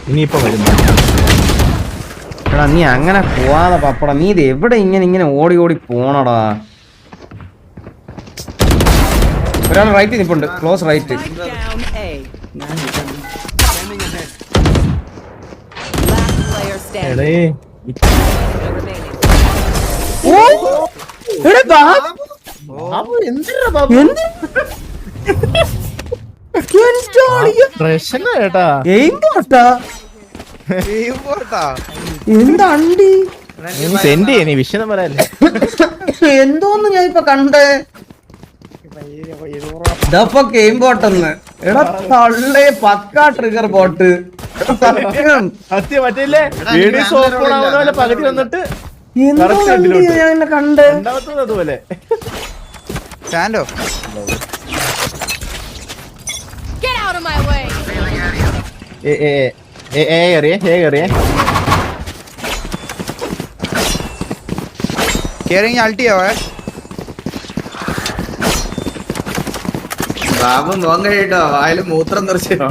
ഇനിയിപ്പോ വരുന്നു. എടാ നീ അങ്ങനെ പോവാതെ പപ്പട, നീ ഇത് എവിടെ ഇങ്ങനെ ഓടി ഓടി പോണടാ. ഒരാൾ റൈറ്റ് നിപ്പുണ്ട്, ക്ലോസ് റൈറ്റ്. എടേ കേട്ടാ എന്താ അണ്ടി സെന്റ് ചെയ്യ, നീ വിഷയം പറയാല്ലേ. എന്തോന്ന് ഞാൻ ഇപ്പൊ കണ്ടേ. ഇതപ്പൊ ഗെയിം ബോട്ടെന്ന്. എടാ തള്ളേ, പക്കാ ട്രിഗർ ബോട്ട്. സത്യം മറ്റേ വീഡിയോ ഓപ്പൺ ആവുന്ന പോലെ പകുതി വന്നിട്ട് എന്തോ ഞാൻ കണ്ട്. രണ്ടാമത്തത് അതുപോലെ. സ്റ്റാൻഡോ കേറിങ് അൾട്ടിയാവേ ബാബു മോൻ കഴിട്ടോ, വായില് മൂത്രം നിറച്ചോ.